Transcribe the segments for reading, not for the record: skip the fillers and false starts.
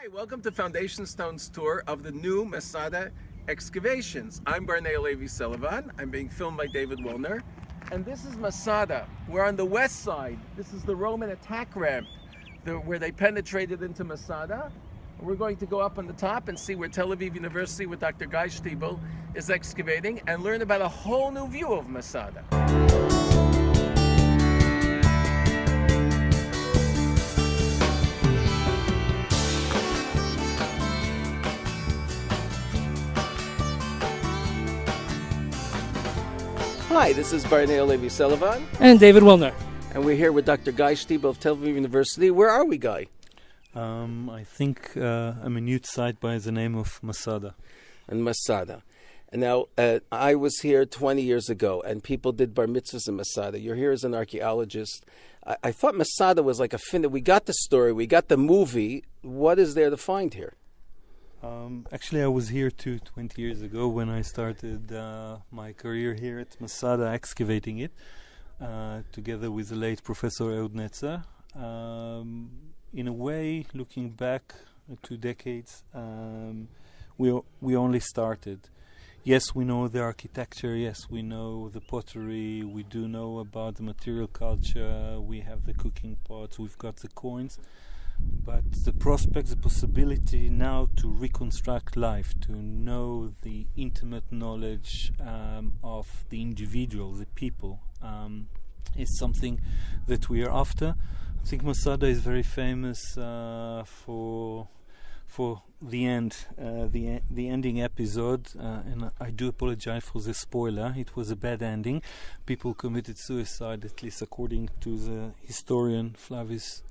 Hi, welcome to Foundation Stone's tour of the new Masada excavations. I'm Barney Levi Sullivan. I'm being filmed by David Willner. And this is Masada. We're on the west side. This is the Roman attack ramp where they penetrated into Masada. We're going to go up on the top and see where Tel Aviv University with Dr. Guy Stiebel is excavating and learn about a whole new view of Masada. Hi, this is Barney Levi Sullivan. And David Willner. And we're here with Dr. Guy Stiebel of Tel Aviv University. Where are we, Guy? I think I'm a new site by the name of Masada. And Masada. And now, I was here 20 years ago, and people did bar mitzvahs in Masada. You're here as an archaeologist. I thought Masada was like a fin. We got the story, we got the movie. What is there to find here? Actually, I was here 20 years ago when I started my career here at Masada, excavating it, together with the late Professor Ehud Netzer. In a way, looking back 2 decades, we only started. Yes, we know the architecture, yes, we know the pottery, we do know about the material culture, we have the cooking pots, we've got the coins. But the prospect, the possibility now to reconstruct life, to know the intimate knowledge of the individual, the people, is something that we are after. I think Masada is very famous for the end, the ending episode, and I do apologize for the spoiler. It was a bad ending. People committed suicide, at least according to the historian Flavius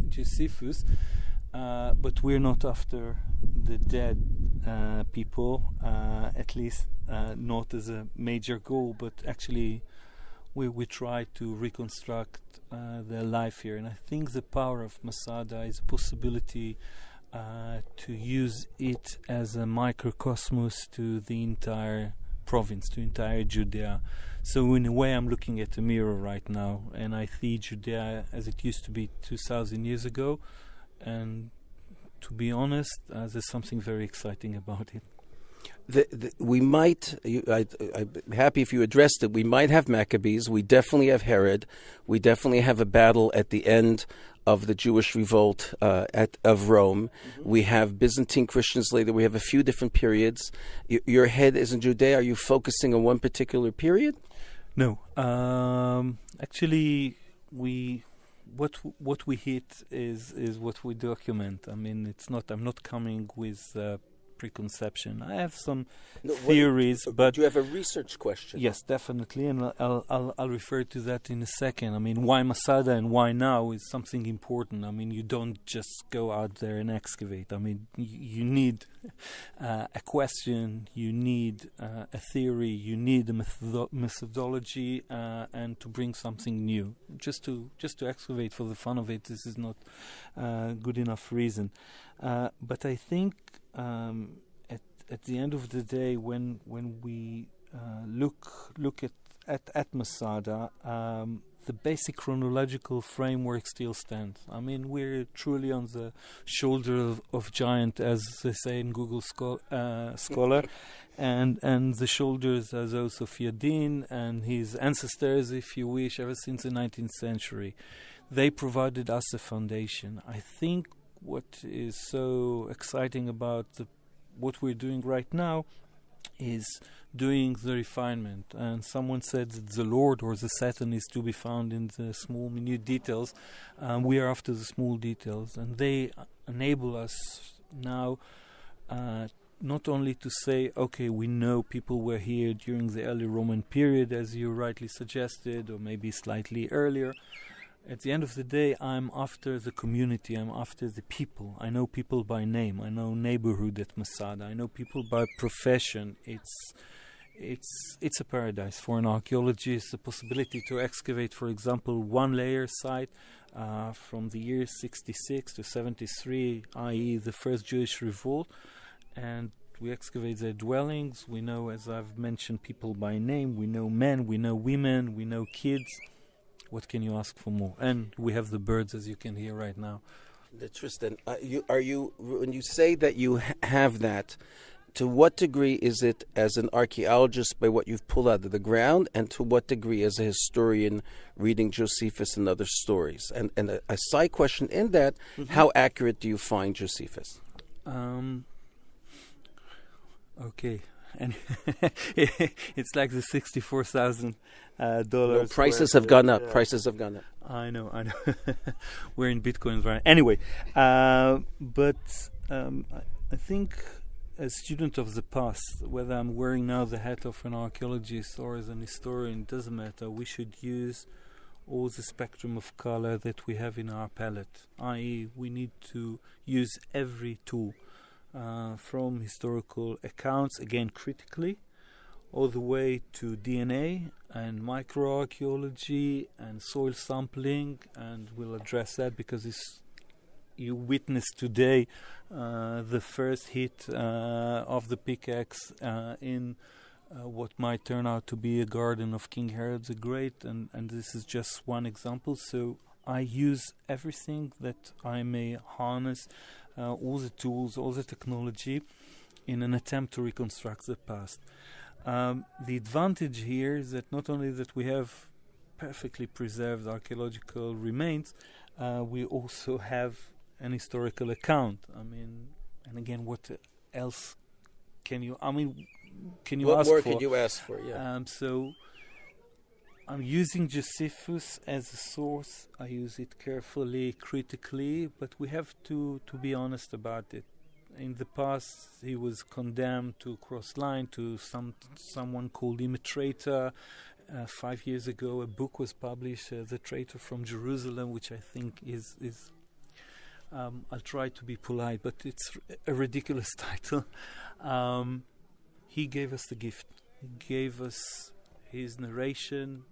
Josephus. But we're not after the dead people, at least not as a major goal, but actually we try to reconstruct their life here. And I think the power of Masada is a possibility to use it as a microcosmos to the entire province, to entire Judea. So in a way, I'm looking at a mirror right now, and I see Judea as it used to be 2,000 years ago. And to be honest, there's something very exciting about it. We might, I'm happy if you addressed it, we might have Maccabees, we definitely have Herod, we definitely have a battle at the end of the Jewish revolt of Rome. Mm-hmm. We have Byzantine Christians later. We have a few different periods. Your head is in Judea. Are you focusing on one particular period? No. Actually, what we hit is what we document. I mean, it's not. I'm not coming with preconception. I have some theories, but do you have a research question? Yes, definitely, and I'll refer to that in a second. I mean, why Masada and why now is something important. I mean, you don't just go out there and excavate. I mean, you need a question, you need a theory, you need a methodology, and to bring something new. Just to excavate for the fun of it, this is not good enough reason. But I think at the end of the day, when we look at Masada, the basic chronological framework still stands. I mean, we're truly on the shoulder of giant, as they say in Google Scholar, and the shoulders are those of Yadin and his ancestors, if you wish, ever since the 19th century. They provided us a foundation. I think what is so exciting about what we're doing right now is doing the refinement. And someone said that the Lord or the Satan is to be found in the small, minute details. We are after the small details, and they enable us now not only to say, okay, we know people were here during the early Roman period, as you rightly suggested, or maybe slightly earlier. At the end of the day, I'm after the community, I'm after the people. I know people by name, I know neighborhood at Masada, I know people by profession. It's a paradise for an archaeologist, the possibility to excavate, for example, one layer site from the year 66 to 73, i.e. the first Jewish revolt, and we excavate their dwellings. We know, as I've mentioned, people by name, we know men, we know women, we know kids. What can you ask for more? And we have the birds, as you can hear right now. Interesting. When you say that you have that, to what degree is it as an archaeologist by what you've pulled out of the ground, and to what degree as a historian reading Josephus and other stories? And a side question in that, how accurate do you find Josephus? Okay. And it's like the $64,000. Well, prices have gone up. Prices have gone up. I know. We're in Bitcoins right now. Anyway, but I think as student of the past, whether I'm wearing now the hat of an archaeologist or as an historian, doesn't matter. We should use all the spectrum of color that we have in our palette, i.e. we need to use every tool, from historical accounts, again critically, all the way to DNA and microarchaeology and soil sampling, and we'll address that because you witnessed today the first hit of the pickaxe in what might turn out to be a garden of King Herod the Great, and this is just one example. So I use everything that I may harness, all the tools, all the technology, in an attempt to reconstruct the past. The advantage here is that not only that we have perfectly preserved archaeological remains, we also have an historical account. I mean, and again, what else can you? I mean, can you what ask more for? could you ask for? Yeah. So I'm using Josephus as a source. I use it carefully, critically, but we have to be honest about it. In the past, he was condemned to cross line, to someone called him a traitor. 5 years ago, a book was published, The Traitor from Jerusalem, which I think is I'll try to be polite, but it's a ridiculous title. He gave us the gift. He gave us his narration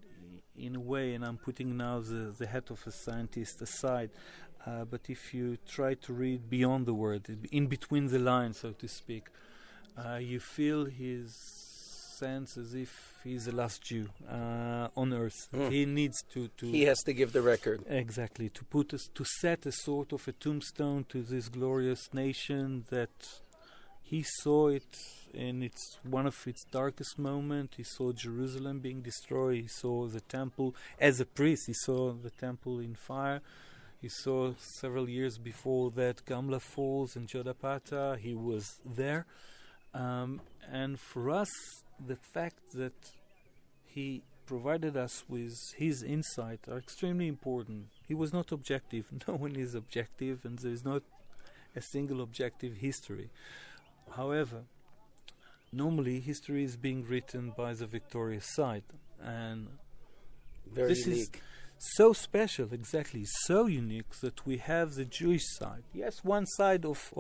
in a way, and I'm putting now the hat of a scientist aside, but if you try to read beyond the word, in between the lines, so to speak, you feel his sense as if he's the last Jew on earth. He needs to he has to give the record. Exactly, to set a sort of a tombstone to this glorious nation that he saw it in one of its darkest moments. He saw Jerusalem being destroyed. He saw the temple as a priest. He saw the temple in fire. He saw several years before that Gamla Falls and Jodapata. He was there, and for us, the fact that he provided us with his insight are extremely important. He was not objective. No one is objective, and there is not a single objective history. However, normally history is being written by the victorious side, and Very this unique. is so special, exactly, so unique that we have the Jewish side. Yes, one side of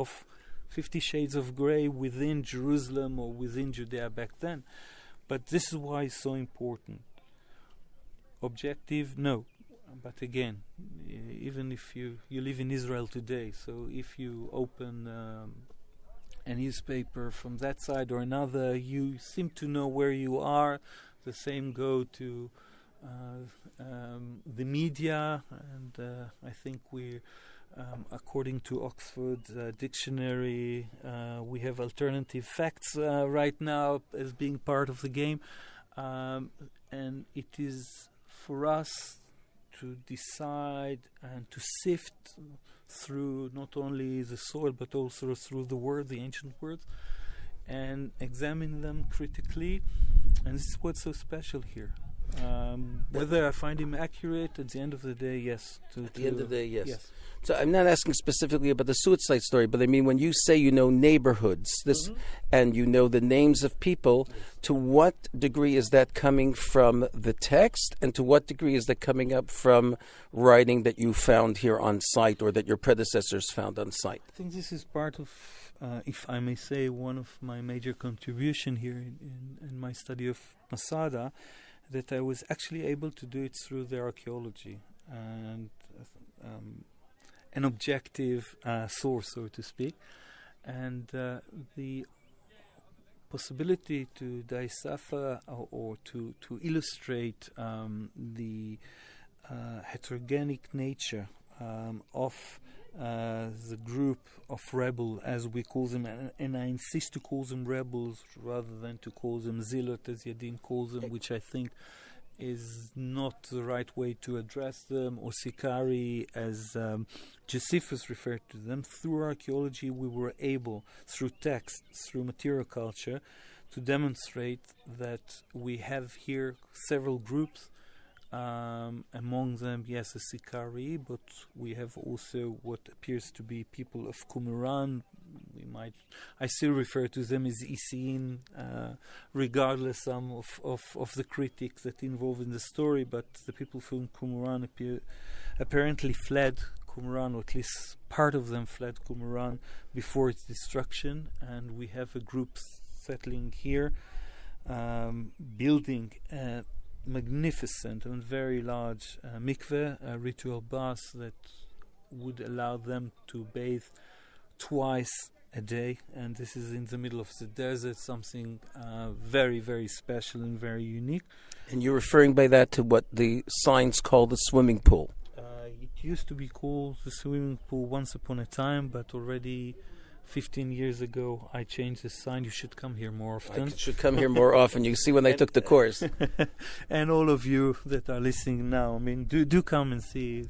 50 Shades of Grey within Jerusalem or within Judea back then, but this is why it's so important. Objective, no. But again, even if you live in Israel today, so if you open a newspaper from that side or another, you seem to know where you are. The same go to the media, and I think we, according to Oxford Dictionary, we have alternative facts right now as being part of the game, and it is for us to decide and to sift through not only the soil but also through the word, the ancient words, and examine them critically. And this is what's so special here. Whether I find him accurate at the end of the day, yes. At the end of the day, yes. So I'm not asking specifically about the suicide story, but I mean when you say you know neighborhoods, and you know the names of people, to what degree is that coming from the text, and to what degree is that coming up from writing that you found here on site or that your predecessors found on site? I think this is part of, if I may say, one of my major contribution here in my study of Masada, that I was actually able to do it through the archaeology and an objective source, so to speak, and the possibility to decipher or to illustrate the heterogenic nature of the group of rebel, as we call them, and I insist to call them rebels rather than to call them zilot, as Yadin calls them, which I think is not the right way to address them, or Sikari, as Josephus referred to them. Through archaeology, we were able, through text, through material culture, to demonstrate that we have here several groups. Among them, yes, a Sikari, but we have also what appears to be people of Qumran. I still refer to them as Isiin, regardless of the critics that involved in the story. But the people from Qumran apparently fled Qumran, or at least part of them fled Qumran before its destruction, and we have a group settling here, building magnificent and very large mikveh, a ritual bath that would allow them to bathe twice a day, and this is in the middle of the desert, something very, very special and very unique. And you're referring by that to what the signs call the swimming pool? It used to be called the swimming pool once upon a time, but already 15 years ago I changed the sign. You should come here more often. I should come here more often. You see when they took the course. And all of you that are listening now, I mean, do come and see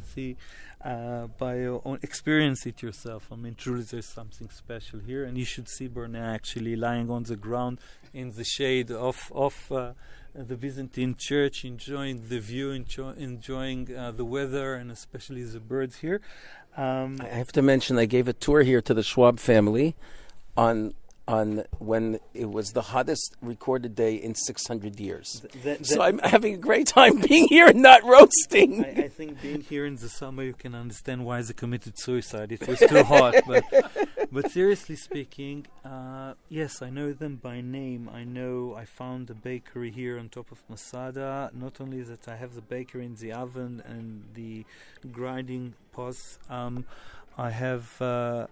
by your own, experience it yourself. I mean, truly there's something special here, and you should see Bernay actually lying on the ground in the shade of the Byzantine church, enjoying the view, enjoying the weather, and especially the birds here. I have to mention, I gave a tour here to the Schwab family on when it was the hottest recorded day in 600 years. So I'm having a great time being here and not roasting. I think being here in the summer, you can understand why they committed suicide. It was too hot. But seriously speaking, yes, I know them by name. I found a bakery here on top of Masada. Not only that, I have the bakery in the oven and the grinding pots. I have a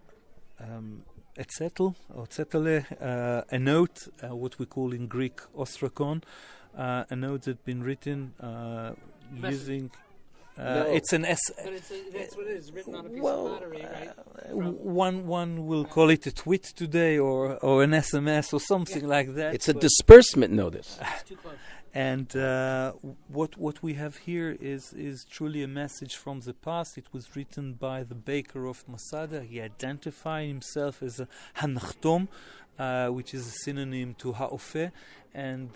note, what we call in Greek ostrakon, a note that's been written using. It's an S. But that's what it is, written on a piece of pottery, right? One will call it a tweet today, or an SMS, or something like that. It's a disbursement notice. It's too close. And what we have here is truly a message from the past. It was written by the baker of Masada. He identified himself as a Hanachtom, which is a synonym to Ha'ofeh, and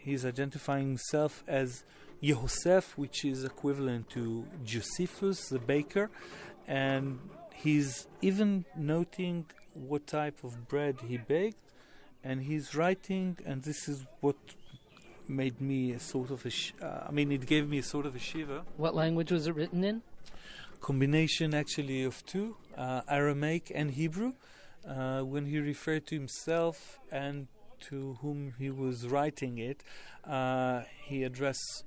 he's identifying himself as Yehosef, which is equivalent to Josephus, the baker, and he's even noting what type of bread he baked, and he's writing, and this is what made me a sort of it gave me a sort of a shiver. What language was it written in? Combination actually of two, Aramaic and Hebrew. When he referred to himself and to whom he was writing it, he addressed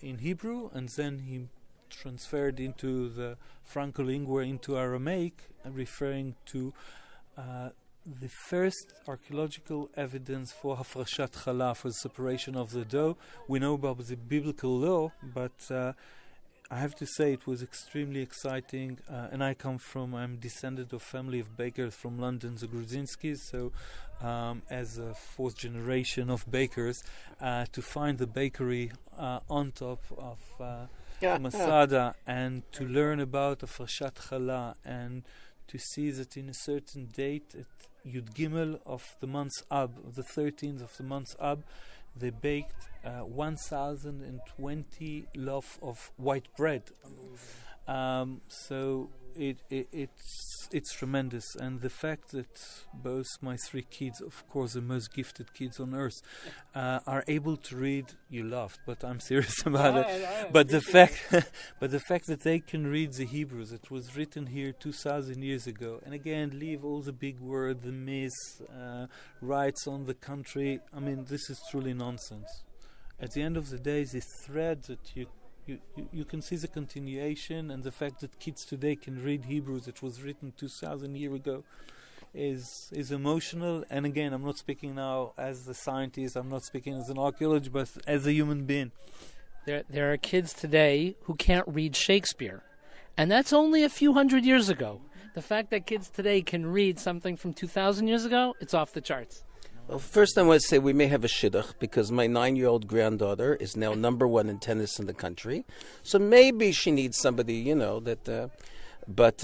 in Hebrew, and then he transferred into the Franco-Lingua into Aramaic, referring to the first archaeological evidence for hafrashat challah, for the separation of the dough. We know about the biblical law, but I have to say it was extremely exciting. And I'm descended of family of bakers from London, the Grudzinskis, so as a fourth generation of bakers, to find the bakery on top of Masada, and to learn about hafrashat challah, and to see that in a certain date, at Yud Gimel of the month Ab, the 13th of the month Ab, they baked 1,020 loaf of white bread. So it's tremendous, and the fact that both my three kids, of course the most gifted kids on earth, are able to read. You laughed, but I'm serious about it. But the fact that they can read the Hebrew that was written here 2,000 years ago, and again leave all the big words, the myths, rights on the country. I mean, this is truly nonsense. At the end of the day, this thread that you can see the continuation, and the fact that kids today can read Hebrew that was written 2,000 years ago is emotional. And again, I'm not speaking now as a scientist, I'm not speaking as an archaeologist, but as a human being. There are kids today who can't read Shakespeare. And that's only a few hundred years ago. The fact that kids today can read something from 2,000 years ago, it's off the charts. Well, first I want to say we may have a shidduch because my 9-year-old granddaughter is now number 1 in tennis in the country. So maybe she needs somebody, that... But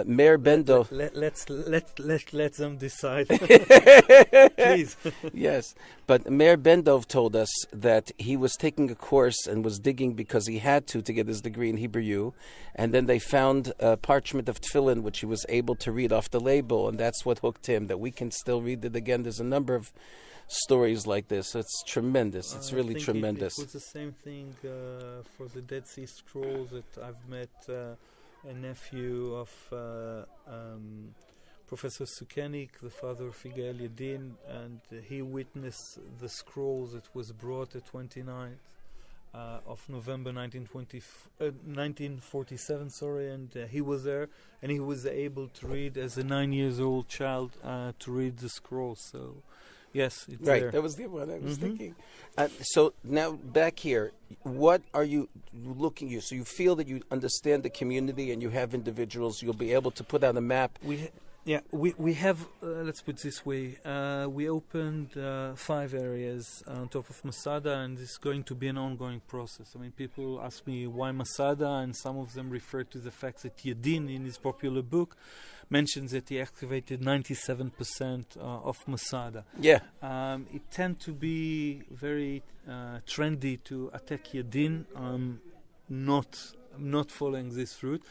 Mayor Bendov... Let them decide. Please. Yes. But Mayor Bendov told us that he was taking a course and was digging because he had to get his degree in Hebrew U. And then they found a parchment of tefillin, which he was able to read off the label. And that's what hooked him, that we can still read it again. There's a number of stories like this. It's tremendous. It's really tremendous. It was the same thing for the Dead Sea Scrolls that I've met... a nephew of Professor Sukenik, the father of Yigael Yedin, and he witnessed the scrolls that was brought the 29th of November 1947, and he was there, and he was able to read as a 9-year-old child to read the scrolls. So, yes, it's right. there. That was the one I was thinking. So now back here, what are you looking at? So you feel that you understand the community and you have individuals. You'll be able to put out a map. We have, let's put it this way, we opened 5 areas on top of Masada, and it's going to be an ongoing process. I mean, people ask me why Masada, and some of them refer to the fact that Yedin, in his popular book, mentions that he excavated 97% of Masada. Yeah. It tends to be very trendy to attack Yedin. Not following this route,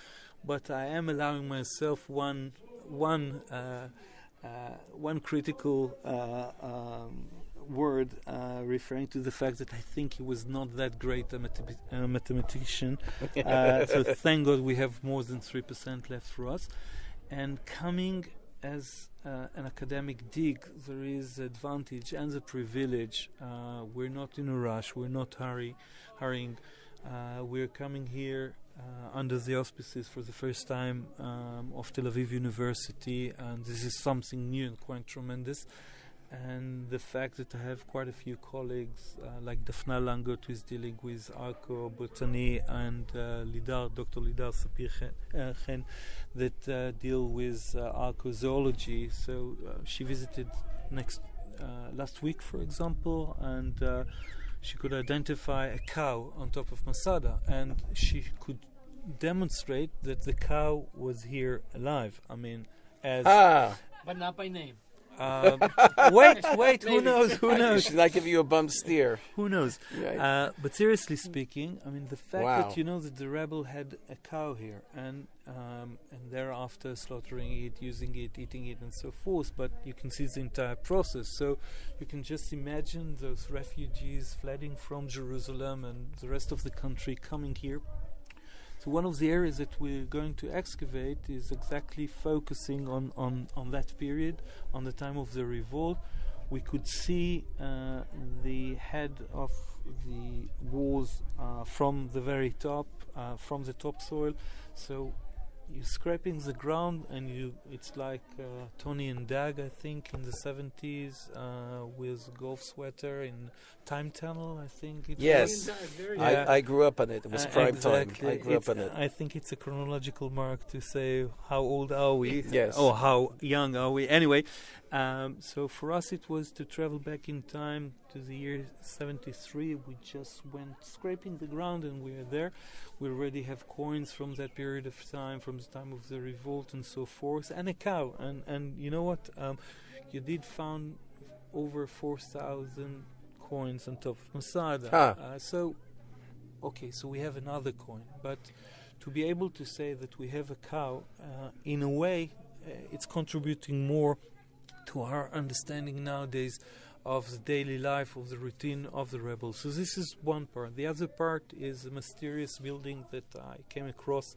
but I am allowing myself one critical word referring to the fact that I think he was not that great a mathematician. So thank God we have more than 3% left for us. And coming as an academic dig, there is advantage and the privilege. We're not in a rush. We're not hurrying. We're coming here under the auspices for the first time of Tel Aviv University, and this is something new and quite tremendous. And the fact that I have quite a few colleagues like Dafna Langot, who is dealing with archaeobotany, and Dr. Lidar Sapir-Chen, that deal with archaeozoology. So she visited last week, for example, and she could identify a cow on top of Masada, and she could demonstrate that the cow was here alive. I mean, But not by name. Wait, who knows? Should I give you a bum steer? Who knows? Right. But seriously speaking, I mean, the fact Wow. that that the rebel had a cow here, and thereafter slaughtering it, using it, eating it, and so forth, but you can see the entire process. So you can just imagine those refugees fleeing from Jerusalem and the rest of the country coming here. So one of the areas that we're going to excavate is exactly focusing on that period, on the time of the revolt. We could see the head of the walls from the very top, from the topsoil. So you're scraping the ground, and it's like Tony and Dag, I think, in the 70s with golf sweater in Time Tunnel, I think it Yes. was. I grew up on it. It was prime time. Exactly. I grew up on it. I think it's a chronological mark to say how old are we? Yes. Or how young are we? Anyway, so for us it was to travel back in time to the year 73. We just went scraping the ground and we are there. We already have coins from that period of time, from the time of the revolt and so forth, and a cow. And you know what? You did found over 4,000 coins on top of Masada. So we have another coin. But to be able to say that we have a cow, in a way, it's contributing more to our understanding nowadays of the daily life, of the routine of the rebels. So this is one part. The other part is a mysterious building that I came across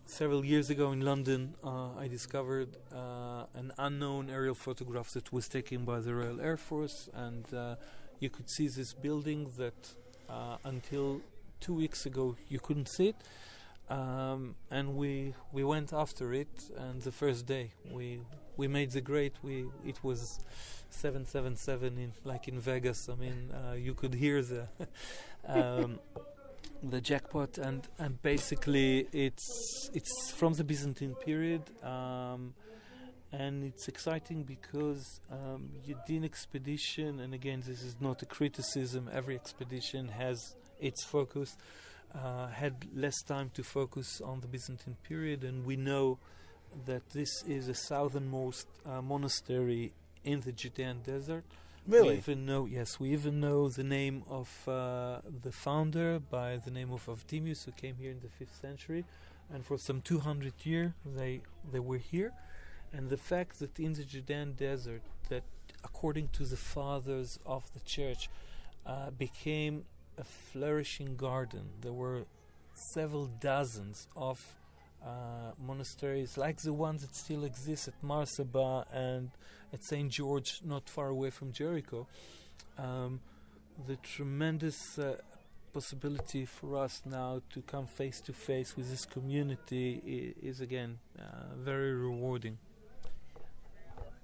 several years ago in London. I discovered an unknown aerial photograph that was taken by the Royal Air Force, and you could see this building that until 2 weeks ago you couldn't see it. And we went after it, and the first day we made the grade. It was 777 like in Vegas. I mean, you could hear the the jackpot, and basically it's from the Byzantine period, and it's exciting because Yadin expedition, and again this is not a criticism, every expedition has its focus, had less time to focus on the Byzantine period, and we know that this is the southernmost monastery in the Judean desert. Really? We even know the name of the founder by the name of Avdimius, who came here in the 5th century, and for some 200 years they were here. And the fact that in the Judean desert, that according to the fathers of the church, became a flourishing garden. There were several dozens of monasteries like the ones that still exist at Masada and at St. George, not far away from Jericho. The tremendous possibility for us now to come face to face with this community is again very rewarding.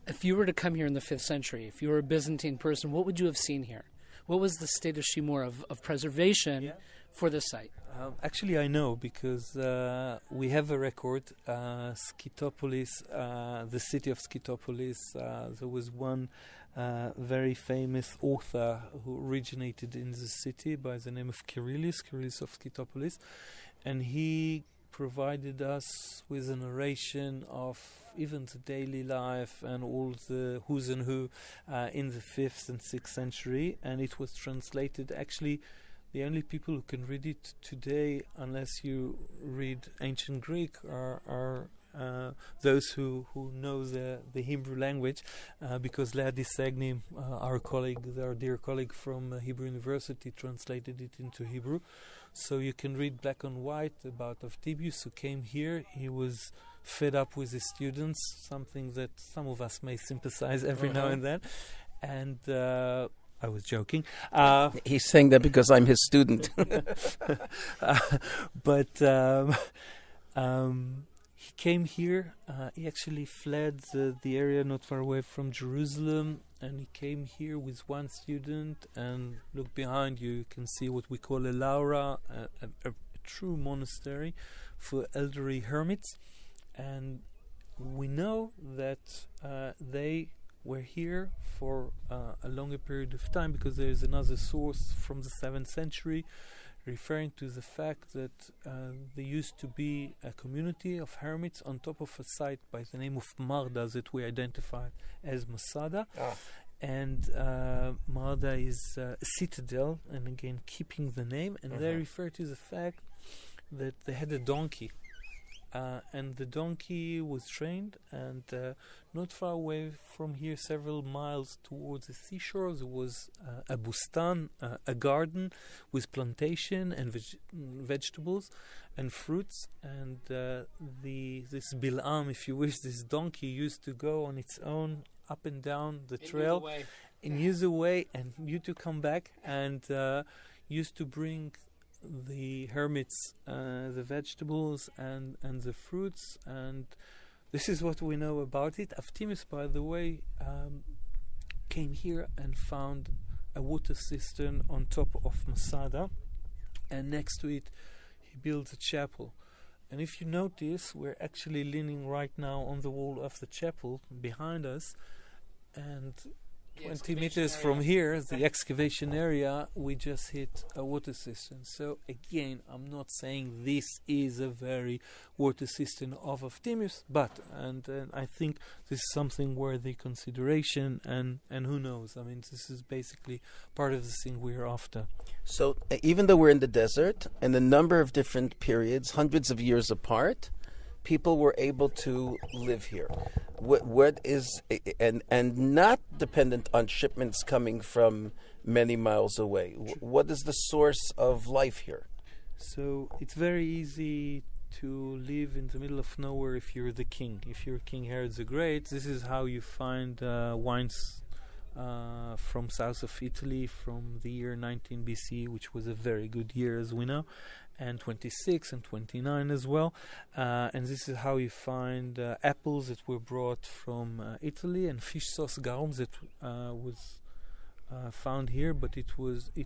If you were to come here in the 5th century, if you were a Byzantine person, what would you have seen here? What was the state of Shimur, of preservation for this site? Actually, I know, because we have a record. Skytopolis, the city of Skytopolis, there was one very famous author who originated in the city by the name of Kyrillis of Skytopolis, and he provided us with a narration of even the daily life and all the who's and who in the 5th and 6th century, and it was translated. Actually, the only people who can read it today, unless you read ancient Greek, are those who know the Hebrew language, because Lea Disegni, our dear colleague from Hebrew University, translated it into Hebrew. So you can read black and white about Avdimius, who came here. He was fed up with his students, something that some of us may sympathize every now and then. And I was joking. He's saying that because I'm his student. But he came here. He actually fled the area not far away from Jerusalem, and he came here with one student. And look behind you, you can see what we call a laura, a true monastery for elderly hermits. And we know that they were here for a longer period of time, because there is another source from the 7th century referring to the fact that there used to be a community of hermits on top of a site by the name of Marda that we identified as Masada. And Marda is a citadel, and again keeping the name, and they refer to the fact that they had a donkey. And the donkey was trained, and not far away from here, several miles towards the seashore, there was a bustan, a garden with plantation and vegetables and fruits. And this Bilam, if you wish, this donkey used to go on its own up and down the trail and use a way, and you to come back, and used to bring the hermits the vegetables and the fruits. And this is what we know about it. Avdimius, by the way, came here and found a water cistern on top of Masada, and next to it he built a chapel. And if you notice, we're actually leaning right now on the wall of the chapel behind us, and 20 meters from here, the excavation area, we just hit a water cistern. So again, I'm not saying this is a very water cistern of Avdimius, but and I think this is something worthy consideration, and who knows? I mean, this is basically part of the thing we're after. So even though we're in the desert and a number of different periods, hundreds of years apart, people were able to live here. What is and not dependent on shipments coming from many miles away. What is the source of life here? So it's very easy to live in the middle of nowhere if you're the king. If you're King Herod the Great, this is how you find wines from south of Italy from the year 19 BC, which was a very good year, as we know, and 26 and 29 as well. And this is how you find apples that were brought from Italy, and fish sauce garum that was found here, but it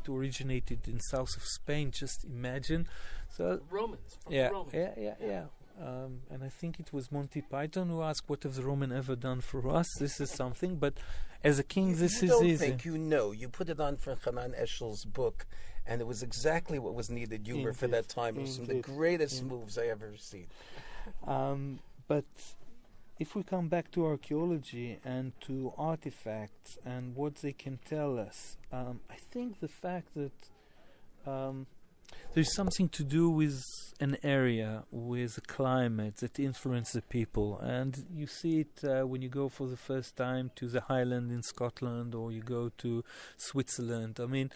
originated in south of Spain. Just imagine. So Romans. From yeah, the Romans. yeah. And I think it was Monty Python who asked, "What have the Roman ever done for us?" This is something, but as a king, this is don't easy. think you know. You put it on for Hanan Eshel's book, and it was exactly what was needed. Humor for that time. It was some of the greatest moves I ever seen. But if we come back to archaeology and to artifacts and what they can tell us, I think the fact that there's something to do with an area, with a climate that influences the people. And you see it when you go for the first time to the Highland in Scotland, or you go to Switzerland. I mean,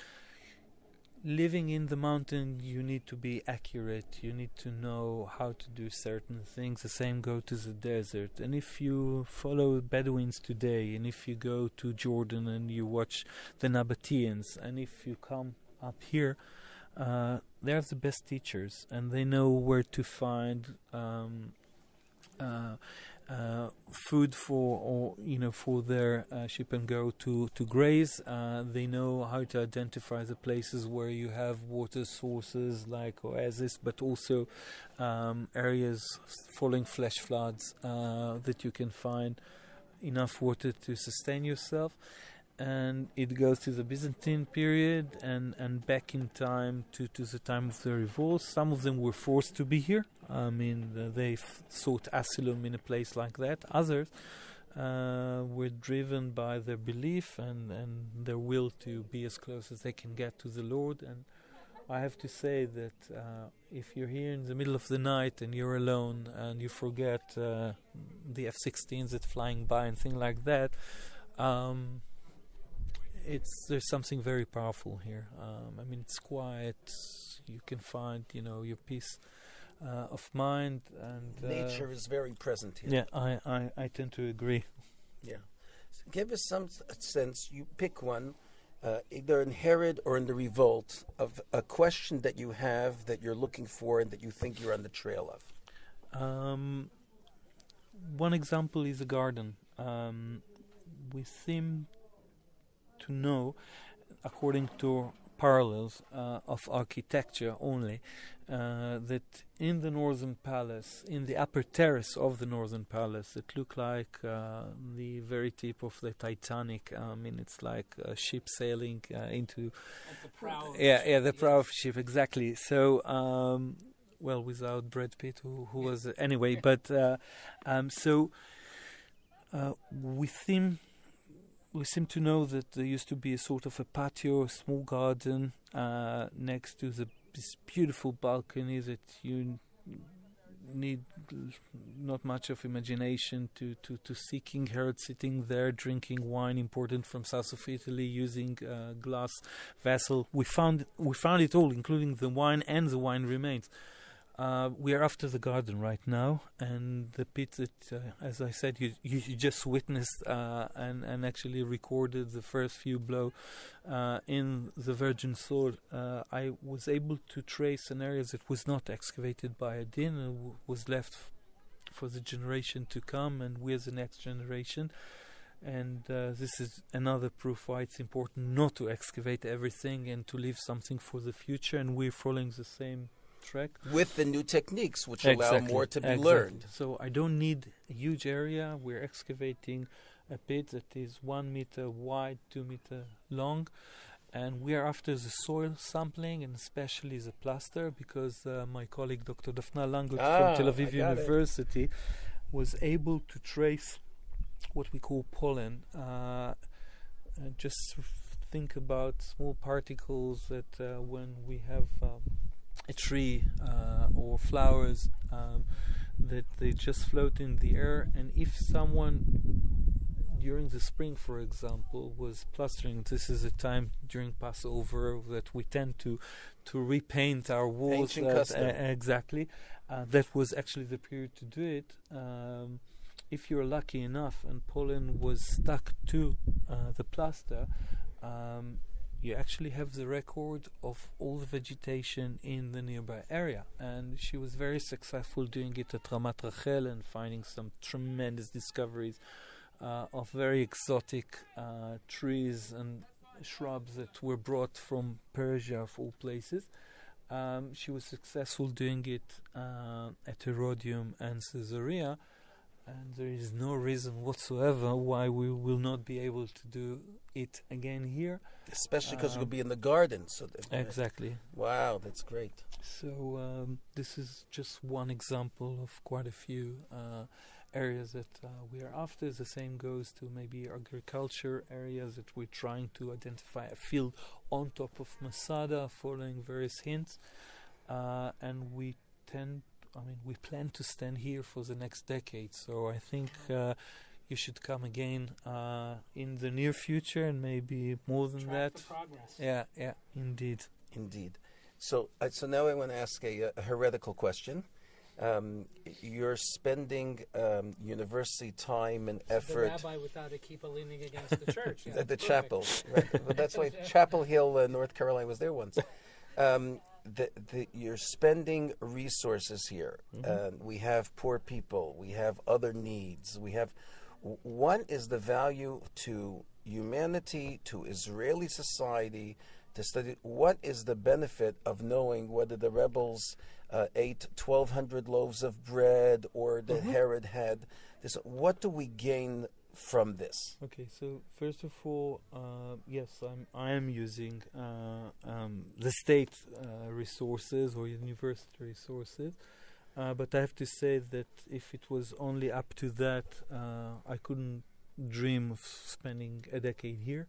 living in the mountain, you need to be accurate. You need to know how to do certain things. The same go to the desert. And if you follow Bedouins today, and if you go to Jordan and you watch the Nabateans, and if you come up here, they're the best teachers, and they know where to find food for their sheep and go to graze. They know how to identify the places where you have water sources like oases, but also areas following flash floods that you can find enough water to sustain yourself. And it goes to the Byzantine period and back in time to the time of the revolt. Some of them were forced to be here. I mean, they sought asylum in a place like that. Others were driven by their belief and their will to be as close as they can get to the Lord. And I have to say that if you're here in the middle of the night and you're alone and you forget the F-16s that flying by and things like that, there's something very powerful here. I mean, it's quiet. You can find, your peace of mind, and Nature is very present here. Yeah, I tend to agree. Yeah. So give us some sense. You pick one, either in Herod or in the revolt, of a question that you have that you're looking for and that you think you're on the trail of. One example is a garden. We seem to know, according to parallels of architecture only, that in the northern palace, in the upper terrace of the northern palace, it looked like the very tip of the Titanic. I mean, it's like a ship sailing into... Like the prow of the prow of a ship, exactly. So, well, without Brad Pitt, who was... anyway, but... We seem to know that there used to be a sort of a patio, a small garden next to this beautiful balcony that you need not much of imagination to see King Herod sitting there drinking wine imported from south of Italy using glass vessel. We found it all, including the wine and the wine remains. We are after the garden right now, and the pit that, as I said, you just witnessed and actually recorded the first few blows in the Virgin Sword. I was able to trace an area that was not excavated by a din and was left for the generation to come, and we're the next generation. And this is another proof why it's important not to excavate everything and to leave something for the future, and we're following the same track with the new techniques which allow more to be learned. So I don't need a huge area. We're excavating a pit that is 1 meter wide, 2 meter long, and we are after the soil sampling and especially the plaster, because my colleague Dr. Dafna Langut from Tel Aviv University was able to trace what we call pollen. Just think about small particles that when we have a tree or flowers, that they just float in the air, and if someone during the spring, for example, was plastering, this is a time during Passover that we tend to repaint our walls. Exactly. That was actually the period to do it. If you're lucky enough and pollen was stuck to the plaster, you actually have the record of all the vegetation in the nearby area. And she was very successful doing it at Ramat Rachel and finding some tremendous discoveries of very exotic trees. And shrubs that were brought from Persia, of all places. She was successful doing it at Herodium and Caesarea, and there is no reason whatsoever why we will not be able to do it again here. Especially because you'll be in the garden. So Exactly. Wow, that's great. So this is just one example of quite a few areas that we are after. The same goes to maybe agriculture areas that we're trying to identify a field on top of Masada, following various hints, and we plan to stand here for the next decade. So I think you should come again in the near future, and maybe more than that. Progress. Yeah, indeed. So now I want to ask a heretical question. You're spending university time and effort. The rabbi without a kippah leaning against the church. Yeah, at the chapel, right? But that's why Chapel Hill, North Carolina, was there once. You're spending resources here. We have poor people. We have other needs. What is the value to humanity, to Israeli society, to study? What is the benefit of knowing whether the rebels ate 1,200 loaves of bread or the Herod had this? What do we gain from this? Okay, so first of all, yes, I am using the state resources or university resources, but I have to say that if it was only up to that, I couldn't dream of spending a decade here.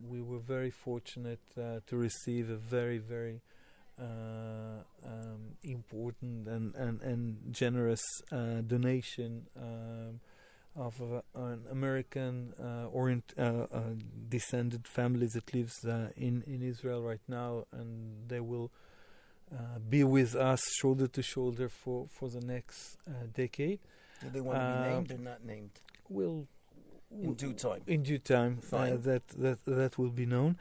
We were very fortunate to receive a very, very important and generous donation of an American descended family that lives in Israel right now, and they will be with us shoulder to shoulder for the next decade. Do they want to be named or not named? In due time. In due time, Fine. that will be known,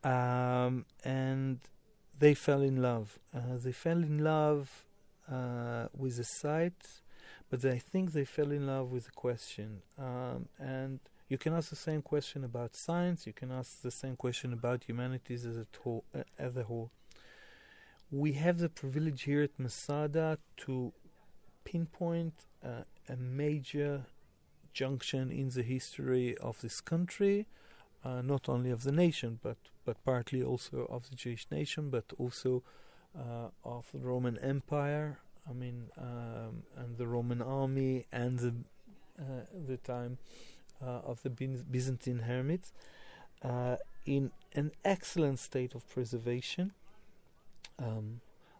and they fell in love. They fell in love with the site, but I think they fell in love with the question. And you can ask the same question about science. You can ask the same question about humanities as a whole. We have the privilege here at Masada to pinpoint a major junction in the history of this country, not only of the nation, but partly also of the Jewish nation, but also of the Roman Empire. And the Roman army, and the time of the Byzantine hermits, in an excellent state of preservation.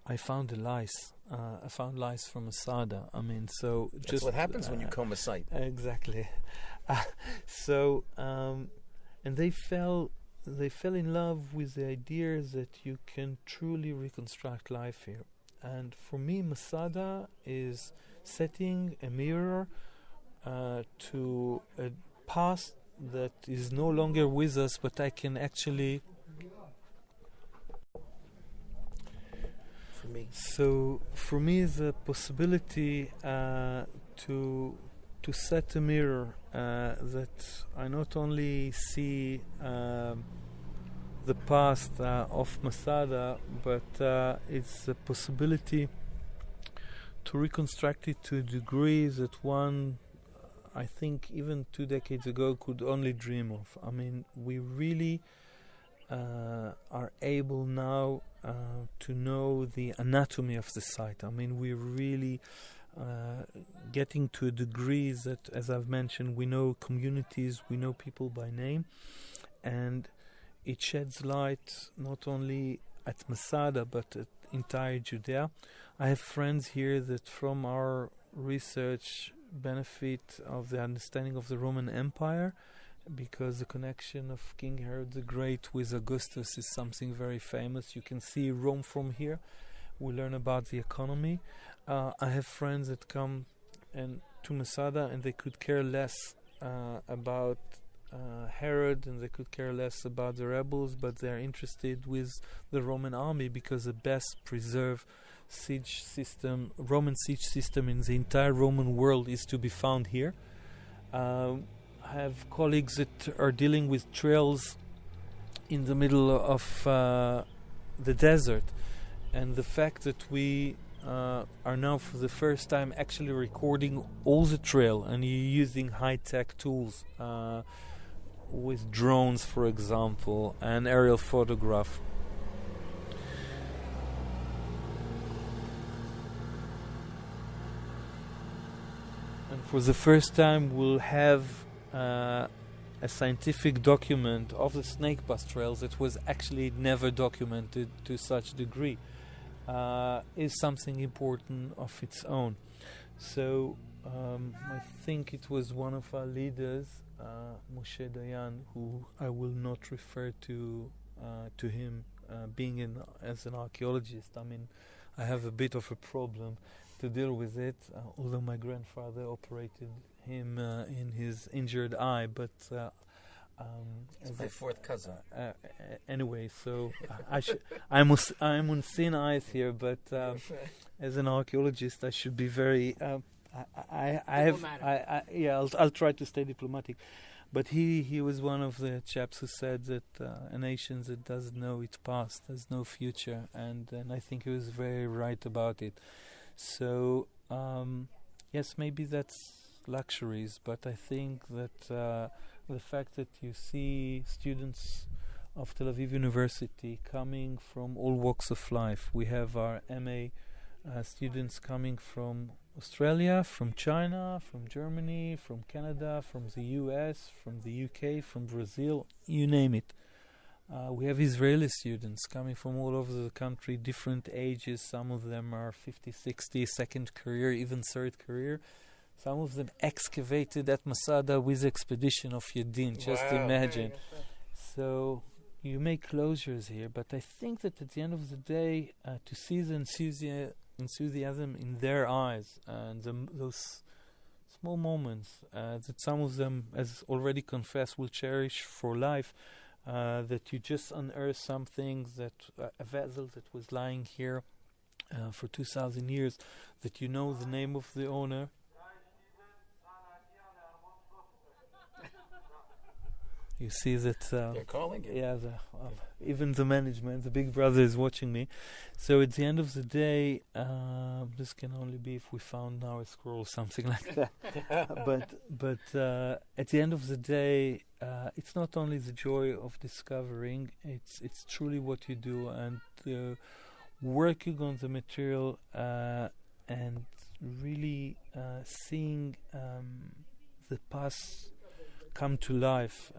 I found lice. I found lice from Masada. So That's just what happens when you comb a site. Exactly. And they fell in love with the idea that you can truly reconstruct life here. And for me, Masada is setting a mirror to a past that is no longer with us, but I can actually. For me. So for me, the possibility to set a mirror that I not only see the past of Masada, but it's a possibility to reconstruct it to a degree that one, I think, even 2 decades ago could only dream of. We really are able now to know the anatomy of the site. We're really getting to a degree that, as I've mentioned, we know communities, we know people by name, and it sheds light not only at Masada but at entire Judea. I have friends here that from our research benefit of the understanding of the Roman Empire, because the connection of King Herod the Great with Augustus is something very famous. You can see Rome from here. We learn about the economy. I have friends that come to Masada and they could care less about Herod, and they could care less about the rebels, but they're interested with the Roman army, because the best preserved Roman siege system in the entire Roman world is to be found here. I have colleagues that are dealing with trails in the middle of the desert, and the fact that we are now for the first time actually recording all the trail, and you're using high-tech tools with drones, for example, and aerial photograph. And for the first time we'll have a scientific document of the snake pass trails that was actually never documented to such degree. Is something important of its own. So I think it was one of our leaders, Moshe Dayan, who I will not refer to him being as an archaeologist. I mean, I have a bit of a problem to deal with it, although my grandfather operated him in his injured eye, but it's my fourth cousin. Anyway, so I'm on thin ice here, but as an archaeologist, I should be very. I'll try to stay diplomatic. But he was one of the chaps who said that a nation that doesn't know its past has no future, and I think he was very right about it. So yes, maybe that's luxuries, but I think that the fact that you see students of Tel Aviv University coming from all walks of life. We have our MA students coming from Australia, from China, from Germany, from Canada, from the US, from the UK, from Brazil, you name it. We have Israeli students coming from all over the country, different ages. Some of them are 50, 60, second career, even third career. Some of them excavated at Masada with expedition of Yedin, just imagine. So you make closures here, but I think that at the end of the day, to see the enthusiasm in their eyes and those small moments that some of them, as already confessed, will cherish for life, that you just unearth something, that a vessel that was lying here for 2,000 years, that you know the name of the owner. You see that they're calling you. Yeah, even the management, the big brother is watching me. So at the end of the day, this can only be if we found now a scroll, something like that. but at the end of the day, it's not only the joy of discovering; it's truly what you do and working on the material and really seeing the past come to life,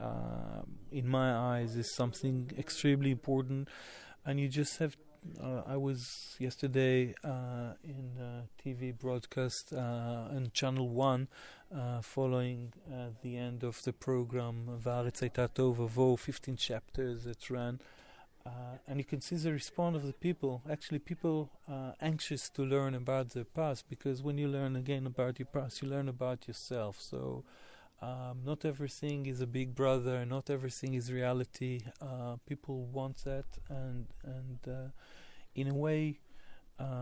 in my eyes, is something extremely important. And you just have I was yesterday in TV broadcast on Channel 1 following the end of the program Va'aretz Hayta Tohu Va'Vohu, 15 chapters that ran, and you can see the response of the people. Actually, people anxious to learn about their past, because when you learn again about your past, you learn about yourself. So not everything is a big brother, not everything is reality. People want that, and in a way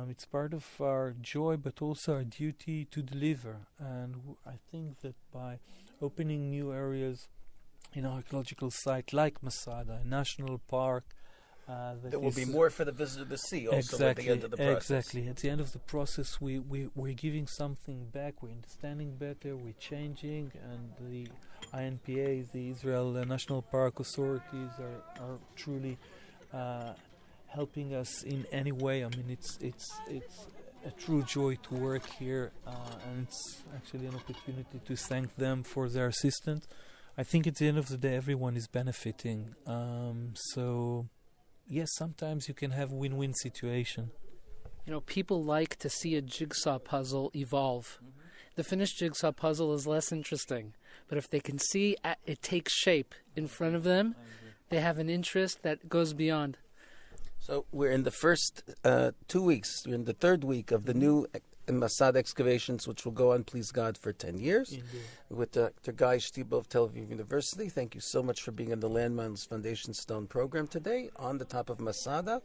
it's part of our joy, but also our duty to deliver. And I think that by opening new areas in archaeological site like Masada, a national park, there will be more for the visitor to see also at the end of the process. Exactly. At the end of the process, we're giving something back, we're understanding better, we're changing, and the INPA, the Israel National Park authorities, are truly helping us in any way. I mean, it's a true joy to work here, and it's actually an opportunity to thank them for their assistance. I think at the end of the day, everyone is benefiting. So yes, sometimes you can have win-win situation. You know, people like to see a jigsaw puzzle evolve. Mm-hmm. The finished jigsaw puzzle is less interesting, but if they can see it takes shape in front of them, they have an interest that goes beyond. So we're in the first 2 weeks. We're in the third week of the new Masada excavations, which will go on, please God, for 10 years. Indeed. With Dr. Guy Stiebel of Tel Aviv University. Thank you so much for being on the LandMinds Foundation Stone program today on the top of Masada.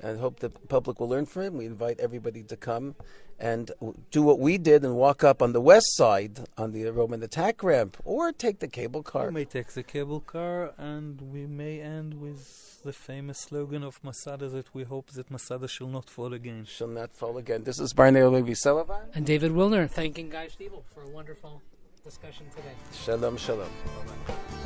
and I hope the public will learn from him. We invite everybody to come and do what we did and walk up on the west side on the Roman attack ramp, or take the cable car. We may take the cable car, and we may end with the famous slogan of Masada, that we hope that Masada shall not fall again. Shall not fall again. This is Barney Levi Sullivan. And David Willner thanking Guy Stiebel for a wonderful discussion today. Shalom, shalom. Bye-bye.